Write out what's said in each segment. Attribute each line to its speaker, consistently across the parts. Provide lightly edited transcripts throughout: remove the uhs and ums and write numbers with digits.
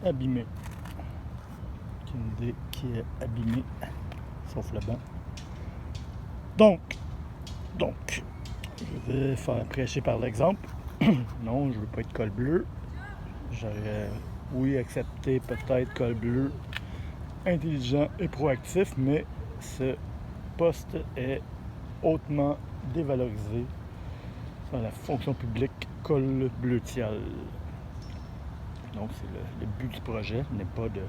Speaker 1: abîmé. Aucune idée qui est abîmé, sauf le banc. Donc, je vais faire prêcher par l'exemple. Non, je veux pas être col bleu. J'aurais, oui, accepté peut-être col bleu, intelligent et proactif, mais ce poste est hautement dévalorisé dans la fonction publique col bleutial. Donc, c'est le but du projet n'est pas de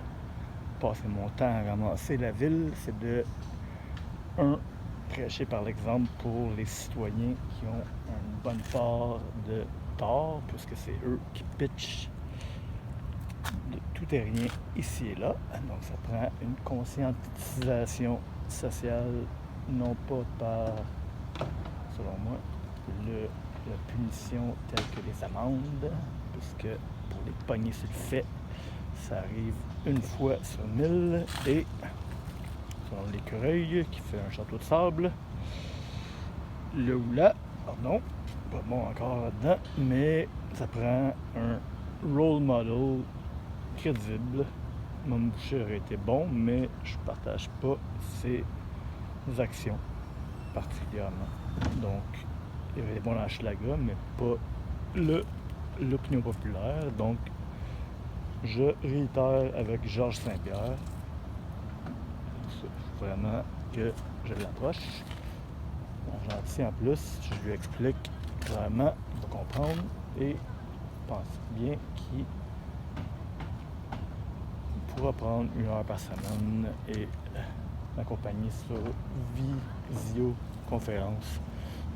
Speaker 1: passer mon temps à ramasser la ville, c'est de, prêcher par l'exemple pour les citoyens qui ont une bonne part de tort, puisque c'est eux qui pitchent de tout et rien ici et là. Donc, ça prend une conscientisation sociale, non pas par, selon moi, la punition telle que les amendes, puisque pour les pogner sur le fait, ça arrive une fois sur 1000 et selon l'écureuil qui fait un château de sable, le hula, pardon, pas bon encore là-dedans, mais ça prend un role model crédible. Mon Boucher aurait été bon, mais je partage pas ses actions particulièrement. Donc, il est bon dans Schlager, mais pas l'opinion populaire. Donc, je réitère avec Georges Saint-Pierre. Vraiment que je l'approche. Gentil en plus, je lui explique clairement, il va comprendre et je pense bien qu'il pourra prendre 1 heure par semaine et m'accompagner sur visioconférence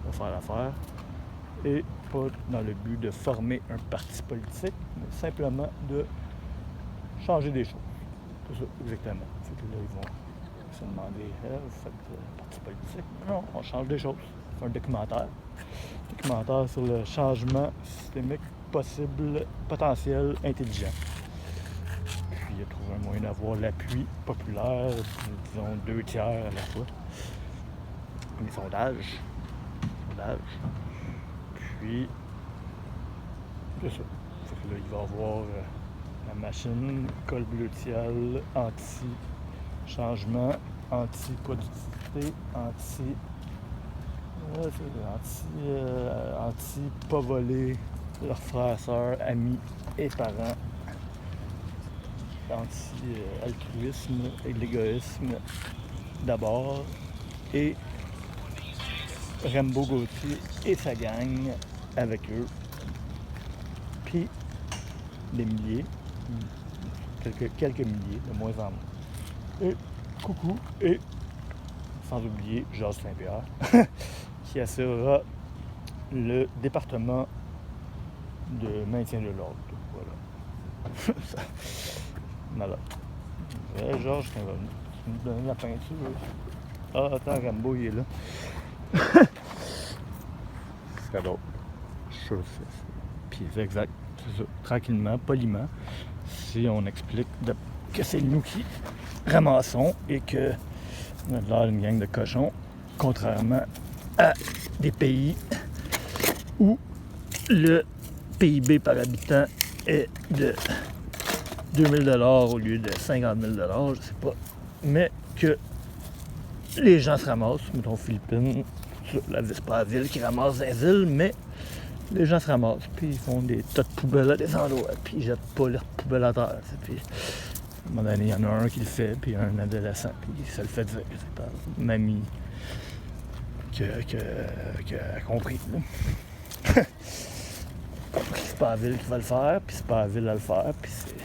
Speaker 1: pour faire l'affaire. Et pas dans le but de former un parti politique, mais simplement de changer des choses. C'est ça, exactement. Fait que là, ils vont se demander, vous faites parti politique? Non, on change des choses. On fait un documentaire sur le changement systémique possible, potentiel, intelligent. Puis il a trouvé un moyen d'avoir l'appui populaire, disons 2/3 à la fois. Les sondages. Puis, c'est ça. Fait que là, il va avoir la machine, col bleutial, anti-changement, anti-productivité, anti-pas voler leurs frères, sœurs, amis et parents, anti-altruisme et l'égoïsme d'abord, et Rambo Gauthier et sa gang avec eux, puis des milliers, quelques milliers, de moins en moins. Et coucou, et sans oublier Georges Saint-Pierre, qui assurera le département de maintien de l'ordre. Voilà. Malade. Ouais, Georges, tu me donnes la peinture. Ah, attends, Rambo, il est là. C'est drôle. Puis c'est exact. C'est ça. Tranquillement, poliment. Si on explique que c'est nous qui ramassons et que on a l'air d'une gang de cochons, contrairement à des pays où le PIB par habitant est de 2000 $ au lieu de 50 000 $, je sais pas, mais que les gens se ramassent, mettons Philippines, c'est pas la ville qui ramasse des îles, mais les gens se ramassent, puis ils font des tas de poubelles à des endroits, puis ils jettent pas leurs poubelles à terre. Puis, à un moment donné, il y en a un qui le fait, puis un adolescent, puis ça le fait dire, c'est pas mamie qui a compris. C'est pas la ville qui va le faire, puis c'est pas la ville à le faire, puis c'est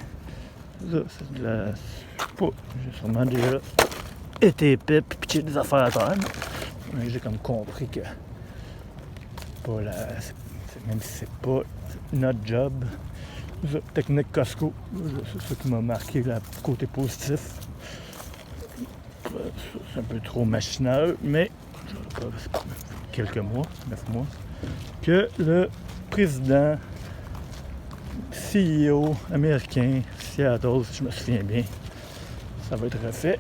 Speaker 1: ça, c'est de la... Je sais pas, j'ai sûrement déjà été épais, puis pitché des affaires à terre. Mais j'ai comme compris que pas même si c'est pas notre job, technique Costco, c'est ça qui m'a marqué le côté positif. C'est un peu trop machinal, mais quelques mois, 9 mois, que le président CEO américain Seattle, si je me souviens bien, ça va être refait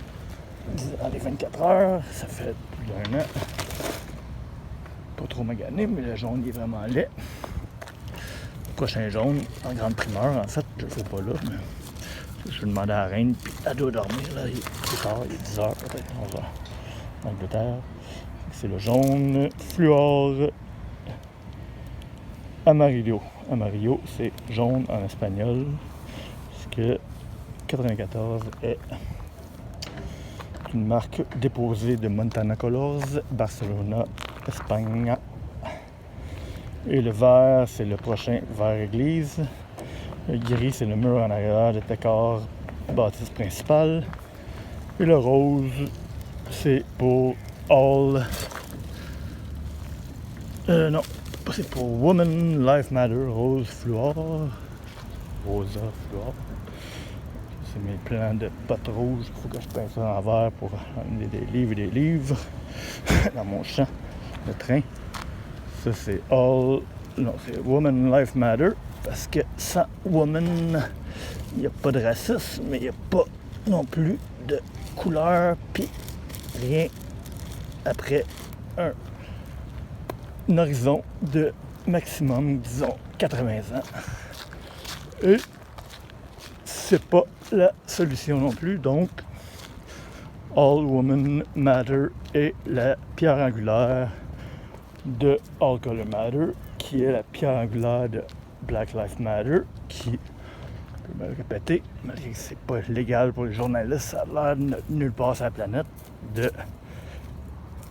Speaker 1: dans les 24 heures, ça fait plus d'1 an. Pas trop magané, mais le jaune il est vraiment laid. Le prochain jaune, en grande primeur, en fait, je le fais pas là, mais Je demande à la reine, puis elle doit dormir, là, il est tard, il est 10h, peut-être 11h, en Angleterre. C'est le jaune fluor amarillo. Amarillo, c'est jaune en espagnol, puisque 94 est une marque déposée de Montana Colors, Barcelona, Espagne. Et le vert, c'est le prochain vert église. Le gris, c'est le mur en arrière de décor bâtisse principale. Et le rose, c'est pour All... non, c'est pour Women Life Matter, rose fluor. Rosa fluor. C'est mes plans de potes rouges. Il faut que je peins ça en vert pour amener des livres et des livres dans mon champ de train. Ça, c'est All... Non, c'est Women Life Matter. Parce que sans woman, il n'y a pas de racisme, mais il n'y a pas non plus de couleur, puis rien après un horizon de maximum, disons, 80 ans. Et c'est pas la solution non plus, donc All Women Matter est la pierre angulaire de All Color Matter, qui est la pierre angulaire de Black Lives Matter, qui, je peux me le répéter, malgré que c'est pas légal pour les journalistes, ça a l'air de nulle part sur la planète, de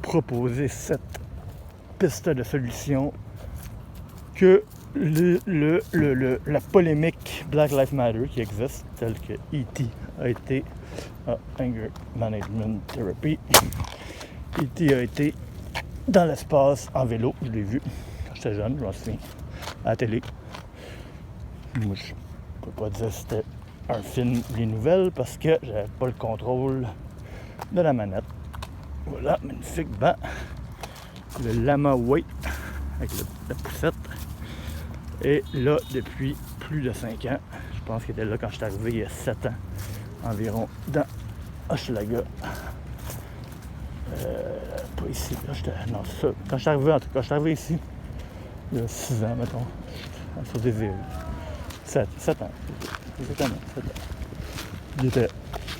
Speaker 1: proposer cette piste de solution que la polémique Black Lives Matter qui existe, telle que E.T. a été Anger Management Therapy. E.T. a été dans l'espace en vélo, je l'ai vu quand j'étais jeune, je m'en souviens, à la télé. Moi, je peux pas dire que c'était un film Les Nouvelles parce que j'avais pas le contrôle de la manette. Voilà, magnifique banc. Le Lama Way avec la poussette. Et là, depuis plus de 5 ans, je pense qu'il était là quand je suis arrivé il y a 7 ans environ dans Hochelaga. Pas ici, là, non, ça. Quand je suis arrivé, en tout cas, je suis arrivé ici il y a 6 ans, mettons, sur des îles. 7 ans. Exactement, 7 ans. Il était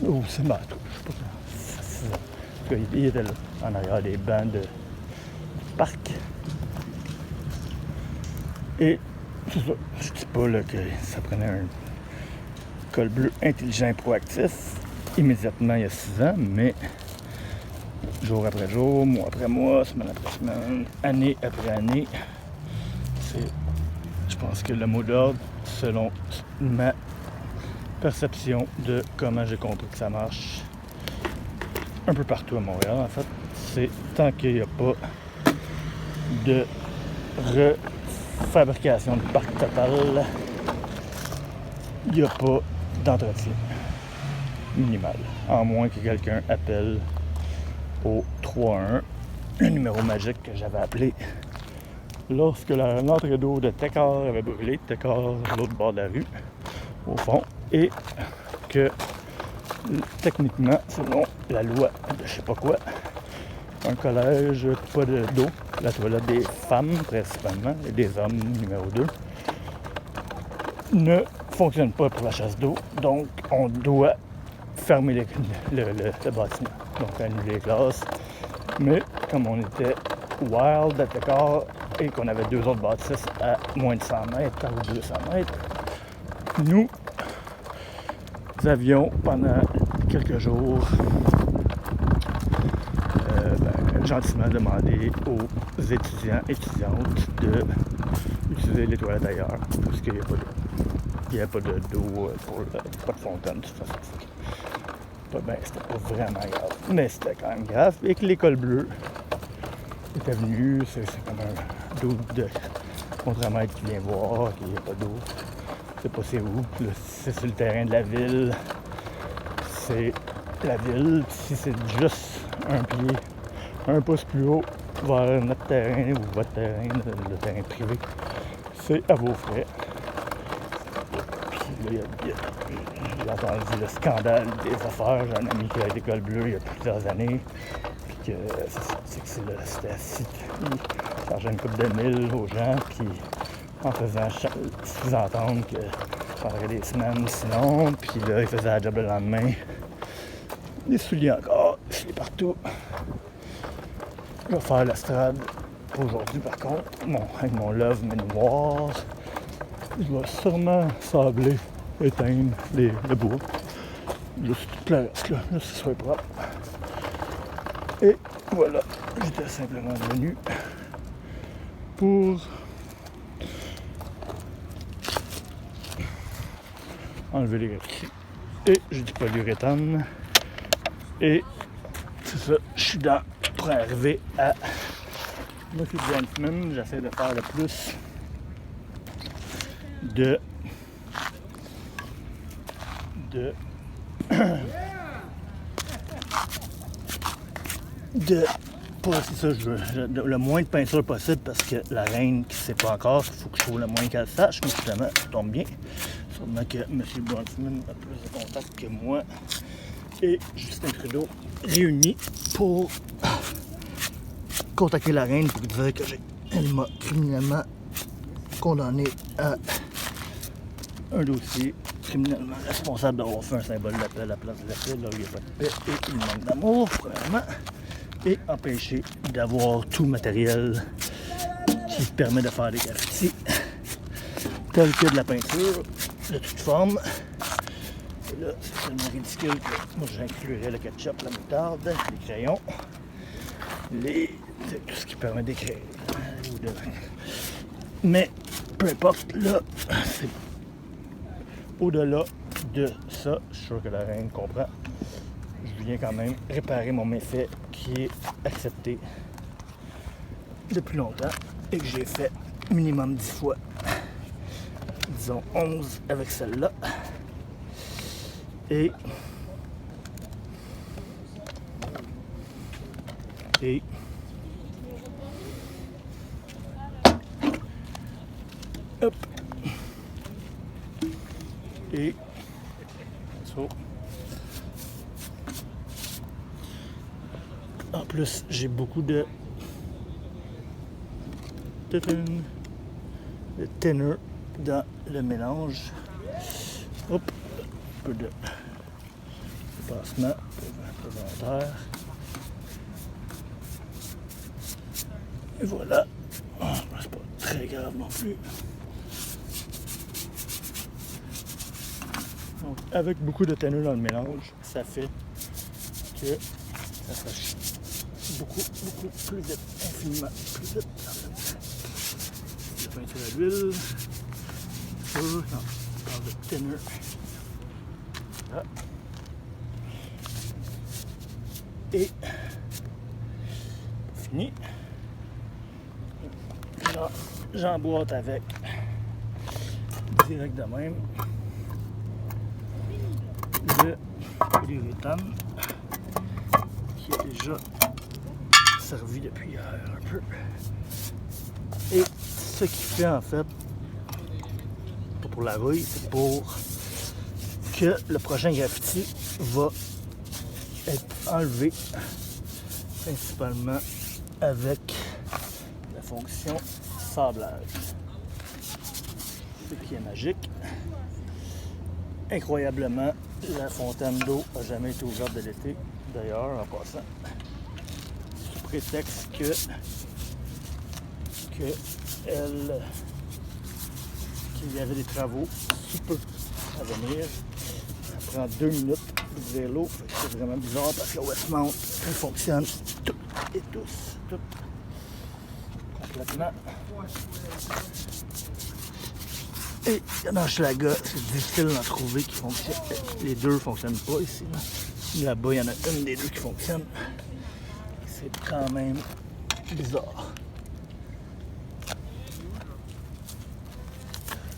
Speaker 1: au Saint-Martin, je sais pas, 6 ans. En tout cas, il était là, en arrière des bancs de parc. Et c'est ça. Je dis pas là, que ça prenait un col bleu intelligent et proactif immédiatement il y a 6 ans, mais jour après jour, mois après mois, semaine après semaine, année après année, c'est, je pense que le mot d'ordre, selon ma perception de comment j'ai compris que ça marche un peu partout à Montréal, en fait, c'est tant qu'il n'y a pas de refabrication de parc total, il n'y a pas d'entretien minimal, à moins que quelqu'un appelle au 311, le numéro magique que j'avais appelé lorsque l'entrée d'eau de Técart avait brûlé, Técart de l'autre bord de la rue, au fond, et que techniquement, selon la loi de je sais pas quoi, un collège, pas d'eau, la toilette des femmes principalement, et des hommes numéro 2, ne fonctionne pas pour la chasse d'eau, donc on doit fermer le bâtiment, donc annuler les classes. Mais comme on était wild à Técart et qu'on avait 2 autres bâtisses à moins de 100 mètres ou 200 mètres, nous avions pendant quelques jours gentiment demandé aux étudiants et étudiantes d'utiliser les toilettes ailleurs parce qu'il n'y a pas d'eau. Il n'y a pas d'eau pas de fontaine de toute façon. C'était pas vraiment grave, mais c'était quand même grave. Et que l'école bleue était venue, c'est comme un doute de contre-maître qui vient voir qu'il n'y a pas d'eau. C'est pas c'est où. C'est sur le terrain de la ville. C'est la ville. Si c'est juste un pied, un pouce plus haut vers notre terrain ou votre terrain, le terrain privé, c'est à vos frais. Puis là, j'ai entendu le scandale des affaires. J'ai un ami qui a été école bleue il y a plusieurs années. Puis que c'était assis. Il chargeait une couple de 1000 aux gens. Puis en faisant entendre que prendrait des semaines sinon. Puis là, il faisait la job le lendemain. Des souliers encore, des souliers partout. Je vais faire l'estrade pour aujourd'hui par contre. Avec mon love mais noir. Je vais sûrement sabler, éteindre le bois. Juste tout le reste là, juste que ce soit propre. Et voilà, j'étais simplement venu pour enlever les graffitis. Et j'ai du polyuréthane. Et c'est ça, je suis pour arriver à Monsieur Bronfman. J'essaie de faire le plus de c'est ça, je veux le moins de peinture possible parce que la reine qui ne sait pas encore, il faut que je trouve le moins qu'elle sache, mais finalement, ça tombe bien. Sûrement que M. Bronfman a plus de contact que moi et Justin Trudeau réunis pour contacter la reine pour dire que elle m'a criminellement condamné à un dossier criminellement responsable d'avoir fait un symbole de paix à la place de la paix, là où il n'y a pas de paix et il manque d'amour, premièrement, et empêcher d'avoir tout le matériel qui permet de faire des graffitis, tel que de la peinture, de toute forme. Et là, c'est tellement ridicule que moi j'inclurais le ketchup, la moutarde, les crayons, tout ce qui permet d'écrire. Mais peu importe, là, c'est au-delà de ça, je suis sûr que la reine comprend. Je viens quand même réparer mon méfait qui est accepté depuis longtemps et que j'ai fait minimum 10 fois. Disons 11 avec celle-là. Et hop. Et ça. En plus, j'ai beaucoup de thinner dans le mélange. Hop, un peu de passement, un peu volontaire. Et voilà. C'est pas très grave non plus. Donc, avec beaucoup de tanneux dans le mélange, ça fait que ça sèche beaucoup plus vite, infiniment plus vite. La peinture à l'huile. Non, on parle de thinner. Là. Et fini. Là, j'emboîte avec direct de même le polyuréthane qui est déjà servi depuis hier un peu. Et ce qui fait en fait, pas pour la rouille, c'est pour que le prochain graffiti va être enlevé principalement avec la fonction sablage. Ce qui est magique. Incroyablement, la fontaine d'eau n'a jamais été ouverte de l'été, d'ailleurs, en passant. Sous prétexte qu'il y avait des travaux sous peu à venir. Ça prend 2 minutes d'ouvrir l'eau. C'est vraiment bizarre parce que Westmount, elle fonctionne tout et tous, tout complètement. Et dans Schlaga, c'est difficile d'en trouver qui fonctionne. Les deux ne fonctionnent pas ici. Là-bas, il y en a une des deux qui fonctionne. C'est quand même bizarre.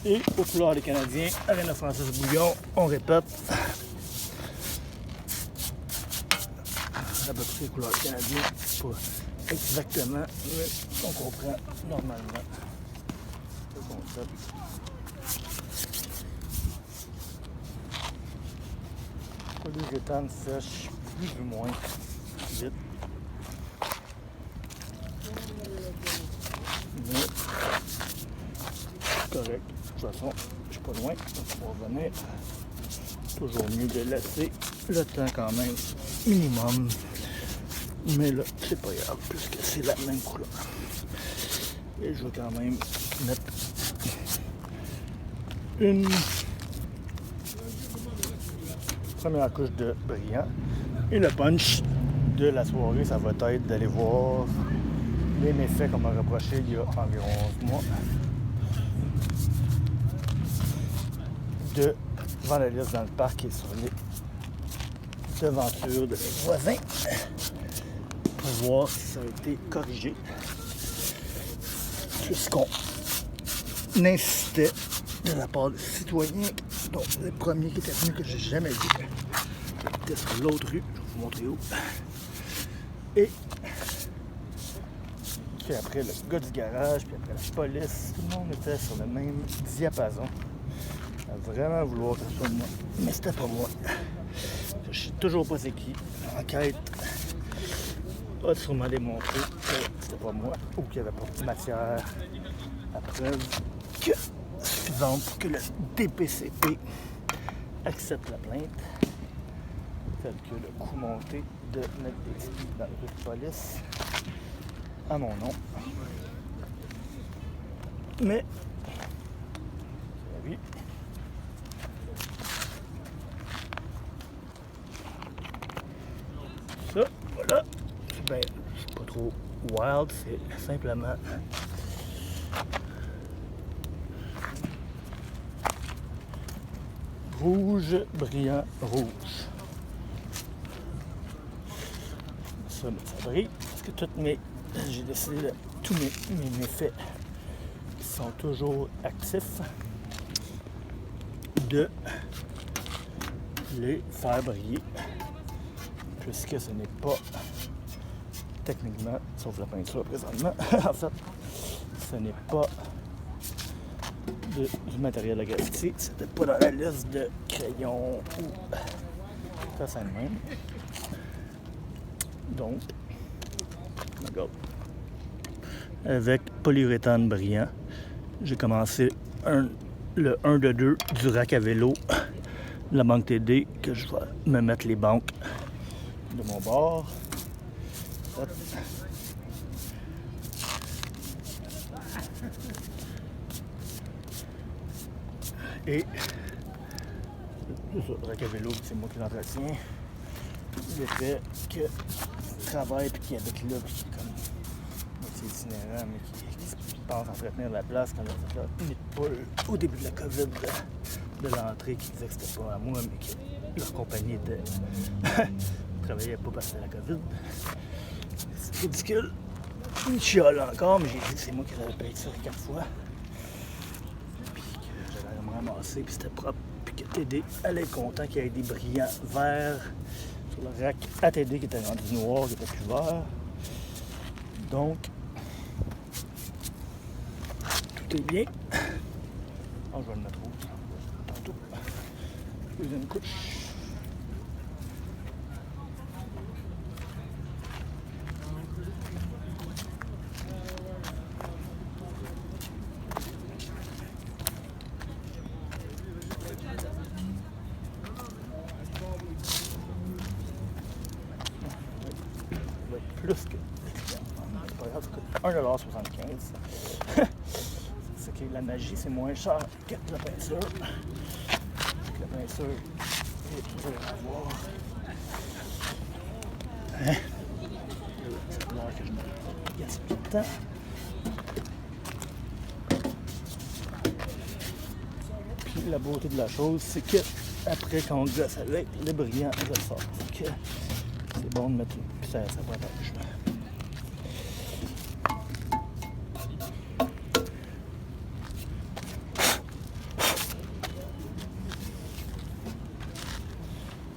Speaker 1: Et aux couleurs des Canadiens, Arena Francis Bouillon, on répète. À peu près les couleurs des Canadiens, pas exactement, mais on comprend normalement le concept. Le polyuréthane sèche plus ou moins vite. Mais c'est correct. Je vais façon, je suis pas loin, donc on va revenir. Toujours mieux de laisser le temps quand même minimum. Mais là, c'est pas grave, puisque c'est la même couleur. Et je vais quand même mettre une première couche de brillant. Et le punch de la soirée, ça va être d'aller voir les méfaits qu'on m'a reproché il y a environ 11 mois de vandalisme dans le parc et sur les devantures de mes voisins pour voir si ça a été corrigé, puisqu'on insistait de la part des citoyens, donc les premiers qui étaient venus que j'ai jamais vu, étaient sur l'autre rue, je vais vous montrer où, et puis après le gars du garage, puis après la police, tout le monde était sur le même diapason, à vraiment vouloir que ce soit moi, mais c'était pas moi. Je sais toujours pas c'est qui. L'enquête a sûrement démontré que c'était pas moi ou qu'il n'y avait pas de matière à preuve suffisante pour que le DPCP accepte la plainte, tel que le coût monté de mettre des skis dans le rue de police à mon nom. Mais, oui. Ça, voilà, ben, c'est pas trop wild, c'est simplement rouge, brillant, rouge. Ça, ça brille, parce que j'ai décidé de tous mes méfaits qui sont toujours actifs de les faire briller, puisque ce n'est pas techniquement, sauf la peinture présentement, en fait, ce n'est pas du matériel à graffiti, c'était pas dans la liste de crayons ou ça de même. Donc, regarde, avec polyuréthane brillant, j'ai commencé le 1 de 2 du rack à vélo, la banque TD, que je vais me mettre les banques de mon bord. Hop. Et le rack à vélo, c'est moi qui l'entretiens. Le fait que je travaille et qui habite là, puis qui est comme moitié itinérant, mais qui pense entretenir la place quand on a fait une poule au début de la COVID de l'entrée qui disait que c'était pas à moi, mais que leur compagnie travaillait pas parce que c'était la COVID. C'est ridicule. Une chiale encore, mais j'ai dit que c'est moi qui avais payé ça 4 fois. Puis que j'allais me ramasser, puis c'était propre. Puis que TD allait être content qu'il y ait des brillants verts sur le rack à TD qui était rendu noir, qui était plus vert. Donc, tout est bien. Oh, je vais le mettre rouge tantôt. Deuxième couche. Plus que. C'est pas grave, ça coûte 1,75 $. C'est que la magie, c'est moins cher que la peinture. La peinture, vous allez la voir. Hein? C'est l'heure que je me gaspille tout le temps. Puis la beauté de la chose, c'est que après, quand on gosse avec, le brillant, je sort. Donc, c'est bon de mettre une. Puis ça protège.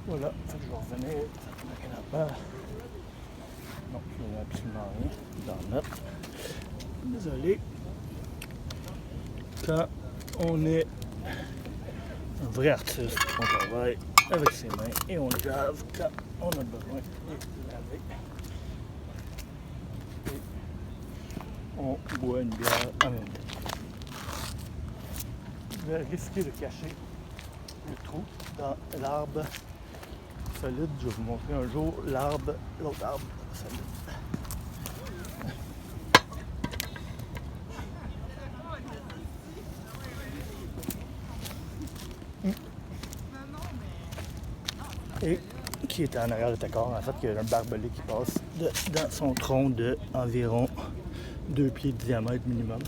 Speaker 1: Voilà, fait que je vais revenir. Non, il n'y a absolument rien dans le note. Désolé. Quand on est un vrai artiste, on travaille avec ses mains et on lave quand on a besoin de laver. Et on boit une bière en même temps. je vais risquer de cacher le trou dans l'arbre solide. Je vais vous montrer un jour l'autre arbre solide. Et qui est en arrière de Tacor, en fait, il y a un barbelé qui passe dans son tronc de environ 2 pieds de diamètre minimum.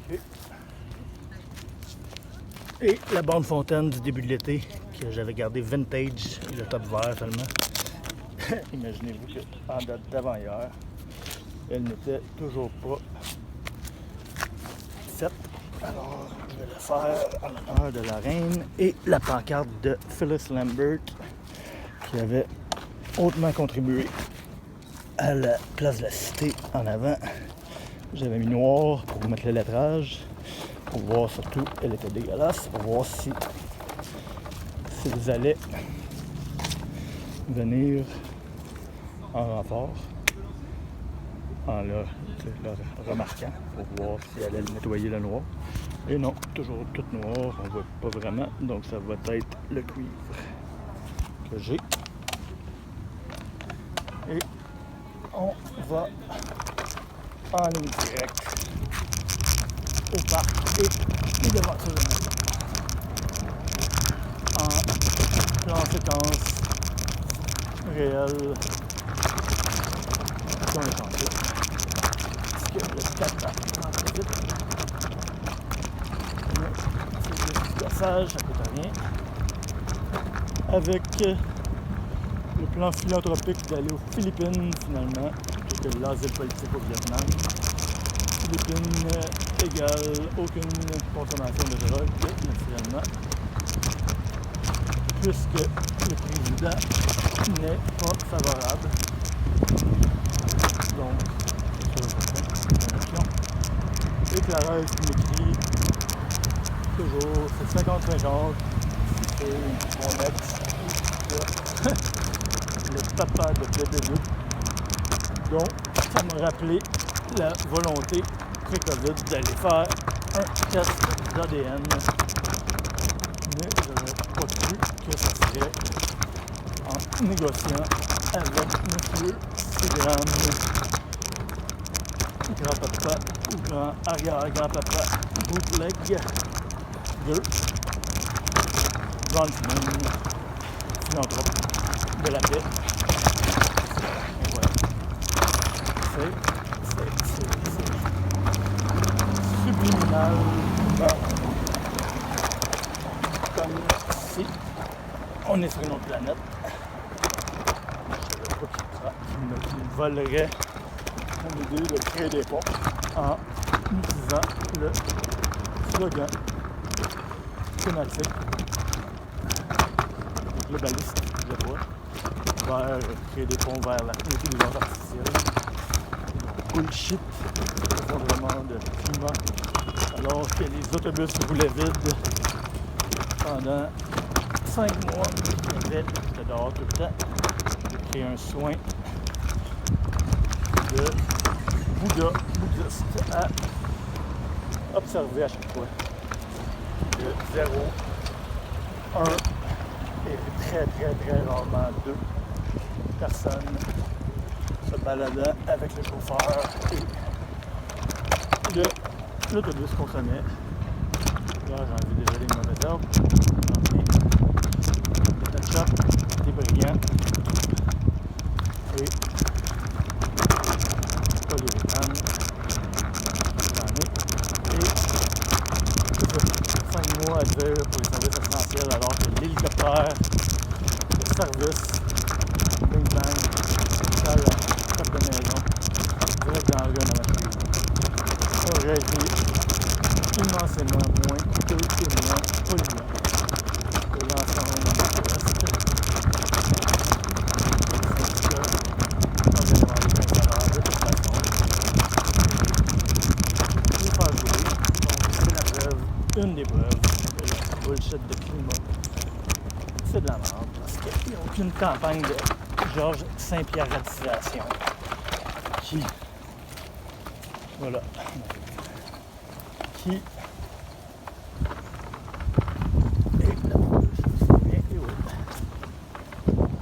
Speaker 1: Okay. Et la bande fontaine du début de l'été, que j'avais gardé vintage, le top vert seulement. Imaginez-vous qu'en date d'avant-hier, elle n'était toujours pas faite. Alors, je vais le faire en l'honneur de la reine et la pancarte de Phyllis Lambert qui avait hautement contribué à la place de la cité en avant. J'avais mis noir pour vous mettre le lettrage, pour voir surtout, elle était dégueulasse, pour voir si vous allez venir en renfort, en le remarquant, pour voir si elle allait nettoyer le noir. Et non, toujours tout noir, on voit pas vraiment, donc ça va être le cuivre que j'ai. Et on va en ligne directe au parc et devant la maison. En plan séquence réelle qu'on a changé. Parce que le 4 ans très vite. Mais c'est du gossage, ça coûte rien. Avec le plan philanthropique d'aller aux Philippines finalement, plutôt que l'asile politique au Vietnam. Philippines égale aucune consommation de drogue, naturellement, puisque le président n'est pas favorable. Donc, c'est une option. Et Clarence qui m'écrit toujours, c'est 50-50, c'est mon ex, le papa de bébé. Donc, ça m'a rappelé la volonté pré-Covid d'aller faire un test d'ADN. Mais je n'aurais pas cru que ça serait en négociant avec M. Seagram, grand-papa ou grand-arrière-grand-papa bootleg de Ron Flynn, philanthrope de la paix. Et voilà. C'est subliminal, comme si on est sur une autre planète. Je ne savais pas qui nous volerait l'idée de créer des ponts en utilisant le slogan thématique globaliste, je crois, vers créer des ponts vers l'intelligence artificielle. Bullshit, effondrement de climat, alors que les autobus roulaient vides pendant 5 mois. J'étais dehors tout le temps. J'ai créé un soin de bouddhiste à observer à chaque fois. De 0, 1 et très rarement 2 personnes se baladant avec le chauffeur et l'autobus consommait. Là, j'ai envie déjà les mauvaises herbes. Le ketchup, des brillants et polyuréthane. J'en ai. Et 5 mois à dire pour les services essentiels alors que l'hélicoptère de service Big Bang dans la porte de maison direct dans le rue en avant aurait été immensément moins coûteux et moins polluant que l'ensemble du reste. On vient demander 15 $ de toute façon. Je vais faire jouer. Donc c'est la preuve, une des preuves que le bullshit de climat, c'est de la merde parce qu'il n'y a aucune campagne de Georges Saint-Pierre Radisation. Qui, voilà,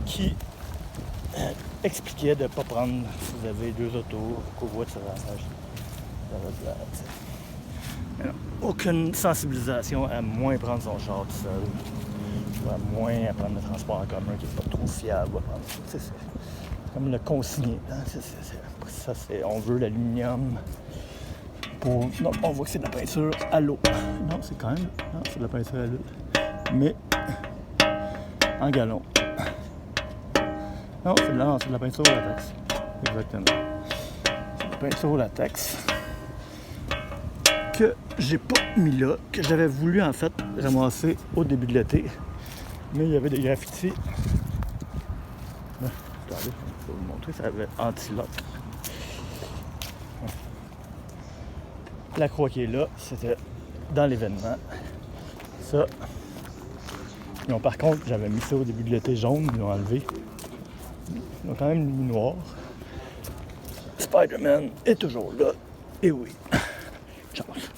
Speaker 1: qui expliquait de ne pas prendre, si vous avez 2 autos, covoiturage. Aucune sensibilisation à moins prendre son char tout seul, ou à moins à prendre le transport en commun qui n'est pas trop fiable. C'est comme le consigné. Hein? On veut l'aluminium. Non, on voit que c'est de la peinture à l'eau. Non, c'est quand même. Non, c'est de la peinture à l'eau. Mais en galon. Non, c'est de la peinture au latex. Exactement. C'est de la peinture au latex que j'ai pas mis là, que j'avais voulu en fait ramasser au début de l'été. Mais il y avait des graffitis. Attendez, je vais vous montrer, ça avait anti-lock. La croix qui est là, c'était dans l'événement. Ça. Non, par contre, j'avais mis ça au début de l'été jaune, ils l'ont enlevé. Ils ont quand même mis noir. Spider-Man est toujours là. Et oui. Chance.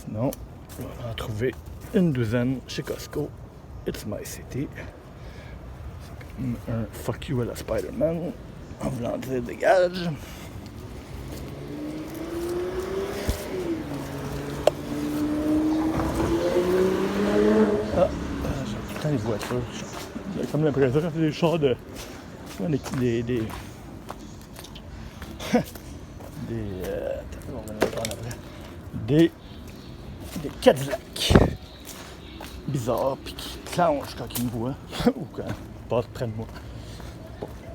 Speaker 1: Sinon, on va en trouver une douzaine chez Costco. It's my city. C'est comme un fuck you à la Spider-Man. En voulant dire dégage. Ah, j'ai tout le temps les voitures. J'ai comme l'impression que c'est des chars de. Des Cadillacs bizarres puis qui clenchent quand ils me voient ou quand ils passent près de moi.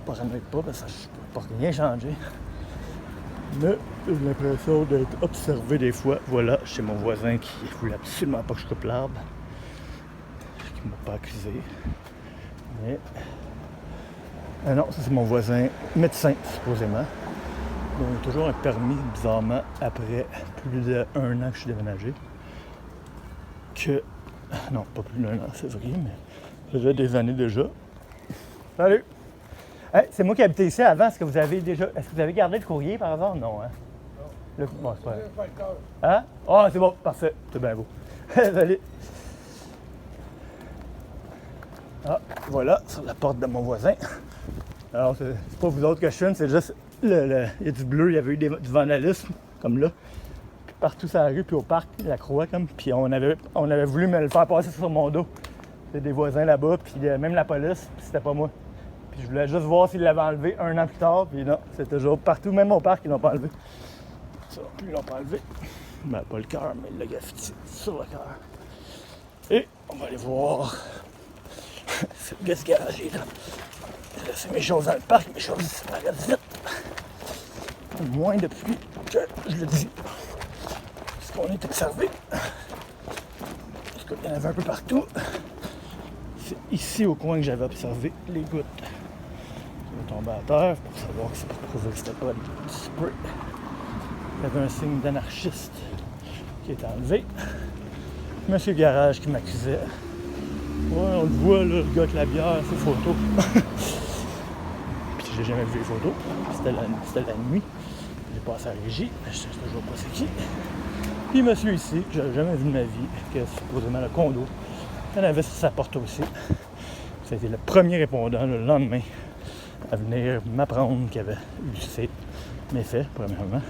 Speaker 1: Pas jamais pas parce que je peux pas rien changer. Mais j'ai l'impression d'être observé des fois. Voilà, chez mon voisin qui voulait absolument pas que je coupe l'arbre. Qui m'a pas accusé. Mais. Non, ça c'est mon voisin médecin, supposément. Donc, il y a toujours un permis, bizarrement, après plus d'1 an que je suis déménagé. Non, pas plus d'1 an, c'est vrai, mais ça faisait des années déjà. Salut! Hey, c'est moi qui habitais ici avant. Est-ce que vous avez gardé le courrier par hasard? Non, hein? Non. Bon, c'est pas vrai. Hein? Ah, c'est bon, parfait. C'est bien beau. Salut! Ah, voilà, sur la porte de mon voisin. Alors, c'est pas vous autres que je filme, c'est juste il y a du bleu, il y avait eu du vandalisme, comme là. Puis partout sur la rue, puis au parc, la croix, comme. Puis on avait voulu me le faire passer sur mon dos. C'est des voisins là-bas, puis même la police, puis c'était pas moi. Puis je voulais juste voir s'ils l'avaient enlevé 1 an plus tard, puis non, c'est toujours partout, même au parc, ils l'ont pas enlevé. Ça, ils l'ont pas enlevé. Ben, pas le cœur, mais le graffiti sur le cœur. Et on va aller voir. C'est le gars garagé, là. J'ai laissé mes choses dans le parc, mes choses disparaissent vite. Moins depuis que je le dis. Parce qu'on est observé. Parce qu'il y en avait un peu partout. C'est ici au coin que j'avais observé les gouttes. Je vais tomber à terre pour savoir que c'est pour prouver que c'était pas du spray. Il y avait un signe d'anarchiste qui est enlevé. Monsieur Garage qui m'accusait. Ouais, on le voit, là, le gars avec la bière, ses photos. Puis j'ai jamais vu les photos. C'était la nuit. J'ai passé à la régie, mais je sais toujours pas c'est qui. Puis monsieur ici, que j'avais jamais vu de ma vie, que supposément le condo, il en avait sur sa porte aussi. Ça a été le premier répondant le lendemain à venir m'apprendre qu'il avait eu ses méfaits, premièrement.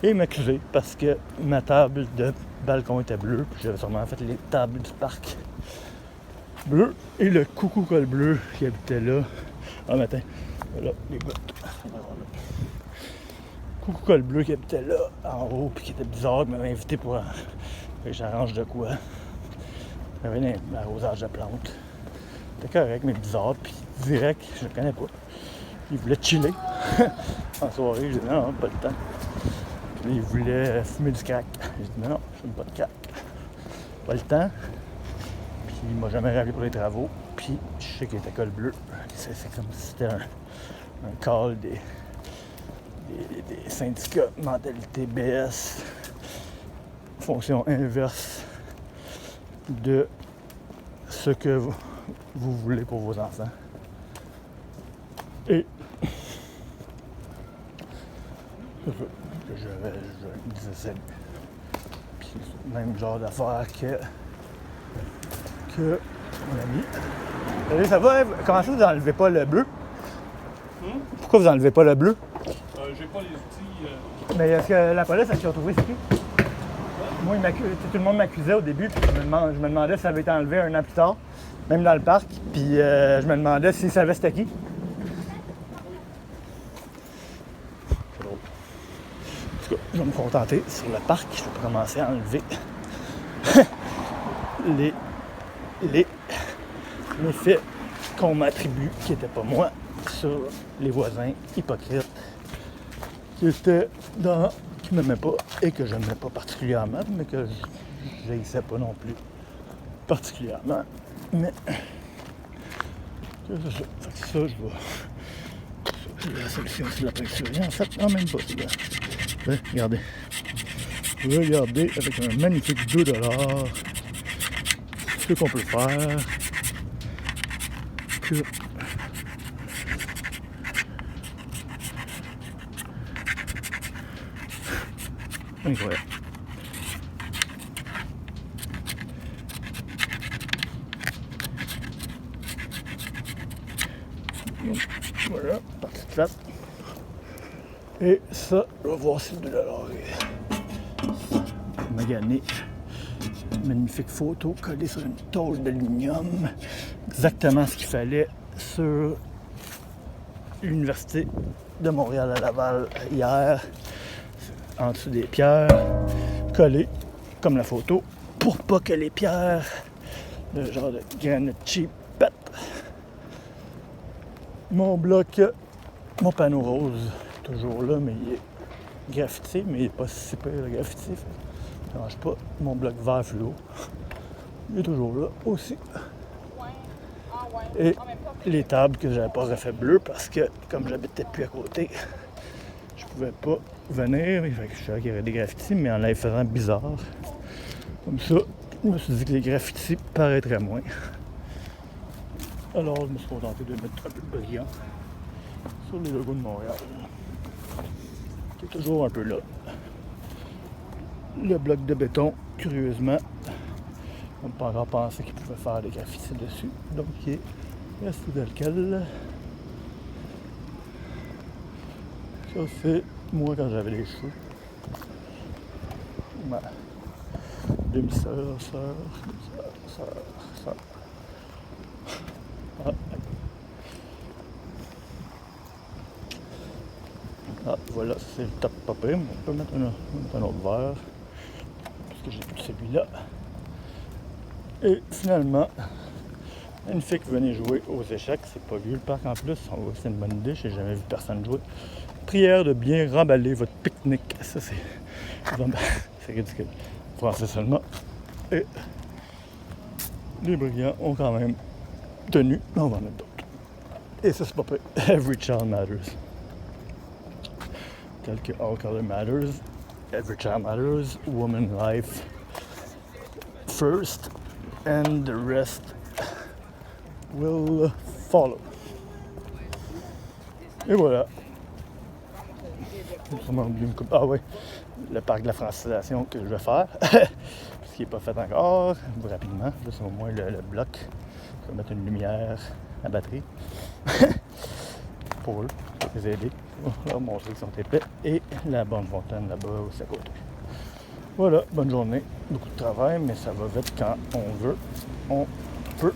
Speaker 1: Et m'accuser parce que ma table de balcon était bleue, puis j'avais sûrement fait les tables du parc bleu et le coucou col bleu qui habitait là un matin. Voilà les bottes. Coucou col bleu qui habitait là en haut puis qui était bizarre, qui m'avait invité pour que j'arrange de quoi. J'avais un arrosage de plantes. C'était correct mais bizarre puis direct, je le connais pas. Il voulait chiller en soirée, j'ai dit non, pas le temps. Puis il voulait fumer du crack. J'ai dit non, je fume pas de crack. Pas le temps. Il m'a jamais rappelé pour les travaux, puis je sais qu'il était col bleu. C'est comme si c'était un call des syndicats, mentalité BS, fonction inverse de ce que vous voulez pour vos enfants. Et je disais salut. Puis même genre d'affaire que mon ami. Salut, ça va? Comment ça vous enlevez pas le bleu? Pourquoi vous enlevez pas le bleu?
Speaker 2: J'ai pas les outils.
Speaker 1: Mais est-ce que la police a-t-il retrouvé c'est qui? Moi, tout le monde m'accusait au début, puis je me demandais si ça avait été enlevé un an plus tard, même dans le parc, puis je me demandais s'ils savaient c'était qui. C'est drôle. En tout cas, je vais me contenter sur le parc, je vais commencer à enlever les méfaits qu'on m'attribue, qui n'étaient pas moi, sur les voisins hypocrites, qui m'aimaient pas et que je n'aimais pas particulièrement, mais que je n'haïssais pas non plus particulièrement. Mais c'est ça. Fait que ça, la solution, c'est de la peinture. En fait, non, même pas. Regardez. Regardez avec un magnifique 2$. Ce qu'on peut faire. Que incroyable. Donc, voilà, partie de flat. Et ça, on va voir si le $2 est magané. Magnifique photo collée sur une tôle d'aluminium. Exactement ce qu'il fallait sur l'Université de Montréal à Laval hier. En dessous des pierres, collées comme la photo, pour pas que les pierres, le genre de granit cheap, pètent. Mon bloc, mon panneau rose, toujours là, mais il est graffité, mais il n'est pas si pire le graffiti. Ça ne change pas. Mon bloc vert fluo, il est toujours là aussi. Et les tables que j'avais pas refait bleu parce que, comme j'habitais plus à côté, je pouvais pas venir. Fait que je savais qu'il y avait des graffitis, mais en les faisant bizarre. Comme ça, je me suis dit que les graffitis paraîtraient moins. Alors, je me suis contenté de mettre un peu de brillant sur les logos de Montréal, qui est toujours un peu là. Le bloc de béton, curieusement, on n'a pas encore pensé qu'il pouvait faire des graffitis dessus. Donc, il est resté tel quel. Ça, c'est moi quand j'avais les cheveux. Ma demi-sœur, sœur. Ah, voilà, c'est le top popé. On peut mettre un autre verre, parce que j'ai plus celui-là. Et finalement, une fille qui venait jouer aux échecs, c'est pas vieux le parc en plus, c'est une bonne idée, j'ai jamais vu personne jouer. Prière de bien remballer votre pique-nique. Ça, c'est ridicule. Français seulement. Et les brillants ont quand même tenu. On va en mettre d'autres. Et ça, c'est pas prêt. Every child matters. Tel que all color matters. Every child matters. Woman life first. And the rest will follow. Et voilà. Ah oui, le parc de la francisation que je vais faire, ce qui n'est pas fait encore, rapidement, là c'est au moins le bloc, je vais mettre une lumière à batterie, pour eux, pour les aider, on va leur montrer qu'ils sont épais, et la bonne fontaine là-bas aussi à côté. Voilà, bonne journée, beaucoup de travail, mais ça va vite quand on veut, on peut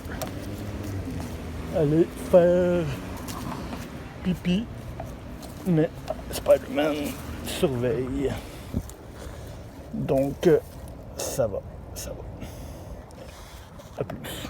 Speaker 1: aller faire pipi, mais Spider-Man surveille. Donc, ça va. À plus.